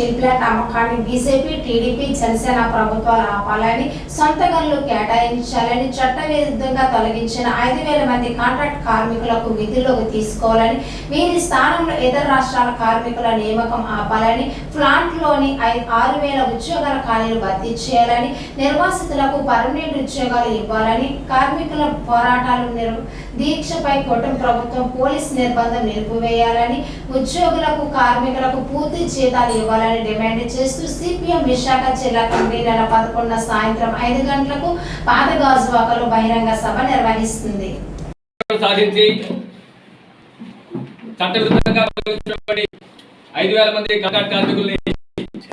Steel plant అమ్మకాన్ని BJP, TDP, Janasena ప్రభుత్వాలు ఆపాలని, సొంత గనులు కేటాయించాలని, చట్టవిరుద్ధంగా తొలగించిన 5,000 మంది కాంట్రాక్ట్ కార్మికులకు విధుల్లోకి తీసుకోవాలని, వీరి స్థానంలో ఇతర రాష్ట్రాల కార్మికుల నియామకం ఆపాలని, ప్లాంట్లోని 6,000 ఉద్యోగాల ఖాళీలు భర్తీ చేయాలని, నిర్వాసితులకు పర్మనెంట్ ఉద్యోగాలు ఇవ్వాలని, కార్మికుల పోరాటాలు దీక్షపై కూటమి ప్రభుత్వం పోలీస్ నిర్బంధం నిలిపివేయాలని, ఉద్యోగులకు కార్మికులకు పూర్తి జీతాలు ఇవ్వాలని డిమాండ్ చేస్తూ సిపిఎం విశాఖ జిల్లా కమిటీ నెల 11 సాయంత్రం 5 గంటలకు పాతగాజువాకలో బహిరంగ సభ నిర్వహిస్తుంది. సాధించి చట్టవిరుద్ధంగా 5,000 మంది కాంట్రాక్ట్ కార్మికుల్ని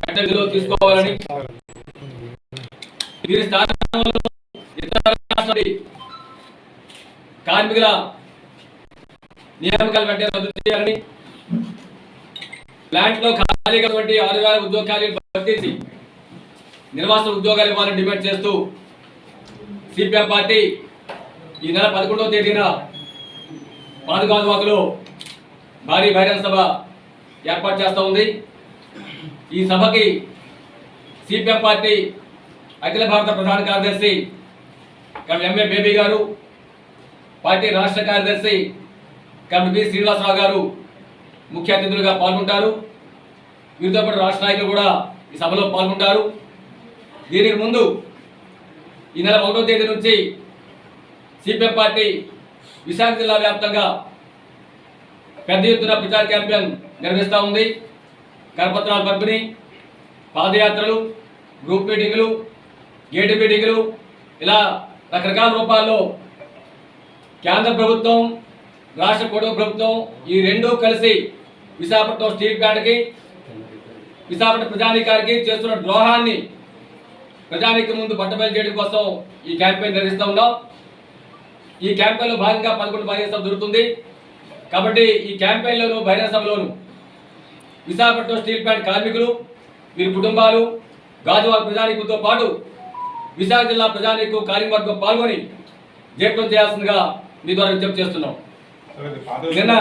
కట్టడిలో తీసుకోవాలని, వీరి స్థానంలో ఇతర రాష్ట్రాల కార్మికుల నియామకాలు వెంటనే రద్దు చేయాలని, ప్లాంట్ లో ఖాళీగా 6,000 ఉద్యోగ ఖాళీలు భర్తీ నిర్వాసిత ఉద్యోగాలు ఇవ్వాలని డిమాండ్ చేస్తూ సిపిఎం పార్టీ ఈ నెల 11వ తేదీన పాతగాజువాకలో భారీ బహిరంగ సభ ఏర్పాటు చేస్తూ ఉంది. ఈ సభకి సిపిఎం పార్టీ అఖిల భారత ప్రధాన కార్యదర్శి ఎంఏ బేబీ గారు, పార్టీ రాష్ట్ర కార్యదర్శి బి శ్రీనివాసరావు గారు ముఖ్య అతిథులుగా పాల్గొంటారు. వీరితో పాటు రాష్ట్ర నాయకులు కూడా ఈ సభలో పాల్గొంటారు. దీనికి ముందు ఈ నెల 1వ తేదీ నుంచి సిపిఎం పార్టీ విశాఖ జిల్లా వ్యాప్తంగా పెద్ద ఎత్తున ప్రచార క్యాంపెయిన్ నిర్వహిస్తూ ఉంది. కరపత్రాల పంపిణీ, పాదయాత్రలు, గ్రూప్ మీటింగులు, గేటు మీటింగులు, ఇలా రకరకాల రూపాల్లో కేంద్ర ప్రభుత్వం, రాష్ట్ర కూటమి ప్రభుత్వం ఈ రెండూ కలిసి విశాఖపట్నం స్టీల్ ప్లాంట్కి, విశాఖపట్నం ప్రజానీకానికి చేస్తున్న ద్రోహాన్ని ప్రజానీకం ముందు బట్టబయలు చేయడం కోసం ఈ క్యాంపెయిన్ నిర్వహిస్తూ ఉన్నాం. ఈ క్యాంపెయిన్లో భాగంగా 11 బహిరంగ సభ జరుగుతుంది. కాబట్టి ఈ క్యాంపెయిన్లోను బహిరంగ సభలోను విశాఖపట్నం స్టీల్ ప్లాంట్ కార్మికులు, వీరి కుటుంబాలు, గాజువాక ప్రజానీకంతో పాటు విశాఖ జిల్లా ప్రజానీకం కార్యవర్గం పాల్గొని జయప్రదం చేయాల్సిందిగా మీ ద్వారా విజ్ఞప్తి చేస్తున్నాం. నిన్న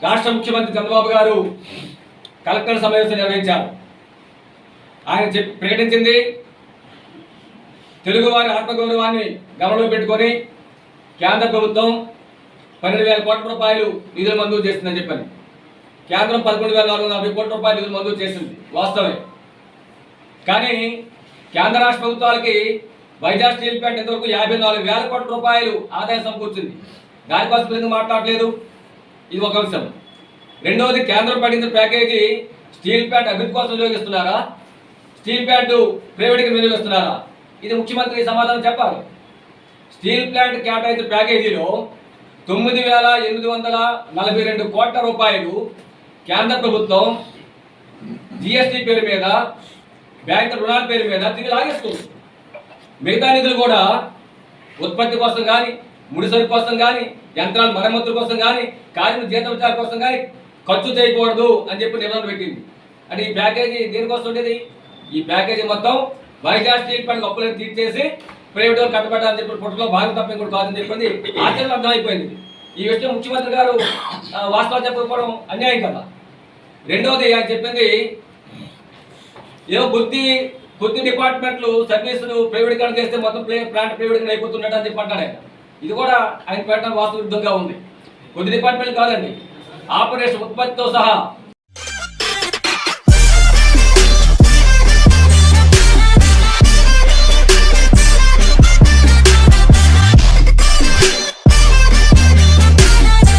రాష్ట్ర ముఖ్యమంత్రి చంద్రబాబు గారు కలెక్టర్ సమావేశం నిర్వహించారు. ఆయన ప్రకటించింది తెలుగువారి ఆత్మగౌరవాన్ని గమనంలో పెట్టుకొని కేంద్ర ప్రభుత్వం 12,000 కోట్ల రూపాయలు నిధులు మంజూరు చేసిందని చెప్పని. కేంద్రం 11,440 కోట్ల రూపాయలు నిధులు మంజూరు చేసింది, వాస్తవమే. కానీ కేంద్ర రాష్ట్ర ప్రభుత్వాలకి వైజాగ్ స్టీల్ ప్లాంట్ ఇంతవరకు 54,000 కోట్ల రూపాయలు ఆదాయం సమకూర్చింది. దానికోసం ఎందుకు మాట్లాడలేదు? ఇది ఒక అంశం. రెండవది, కేంద్రం పడించిన ప్యాకేజీ స్టీల్ ప్లాంట్ అభివృద్ధి కోసం వినియోగిస్తున్నారా, స్టీల్ ప్లాంట్ ప్రైవేట్గా వినియోగిస్తున్నారా? ఇది ముఖ్యమంత్రి సమాధానం చెప్పాలి. స్టీల్ ప్లాంట్ కేటాయించిన ప్యాకేజీలో 9,842 కోట్ల రూపాయలు కేంద్ర ప్రభుత్వం జిఎస్టీ పేరు మీద, బ్యాంకు రుణాల పేరు మీద తిరిగి లాగేస్తుంది. మిగతా నిధులు కూడా ఉత్పత్తి కోసం కానీ, ముడిసరుకు కోసం కానీ, యంత్రాల మరమ్మతుల కోసం కానీ, కార్మికుల జీతభత్యాల కోసం కానీ ఖర్చు చేయకూడదు అని చెప్పి నిబంధన పెట్టింది. అంటే ఈ ప్యాకేజీ దేనికోసం ఉండేది? ఈ ప్యాకేజీ మొత్తం వైజాగ్ స్టీల్ ప్లాంట్ అప్పులను తీర్చేసి ప్రైవేట్ వాళ్ళు కట్టబెట్టాలని చెప్పి పుట్టలో భాగం తప్ప కూడా కాదని చెప్పింది ఆచరణ అర్థమైపోయింది. ఈ విషయం ముఖ్యమంత్రి గారు వాస్తవాలు చెప్పకపోవడం అన్యాయం కదా. రెండవది, ఆయన చెప్పింది ఏదో కొద్ది డిపార్ట్మెంట్లు సర్వీసులు ప్రైవేటీకరణ చేస్తే మొత్తం ప్లాంట్ ప్రైవేటీకరణ అయిపోతున్నట్టు అని చెప్పి అంటాడు ఆయన. ఇది కూడా ఆయన పెట్టడం వాస్తవ విరుద్ధంగా ఉంది. కొద్ది డిపార్ట్మెంట్లు కాదండి, ఆపరేషన్ ఉత్పత్తితో సహా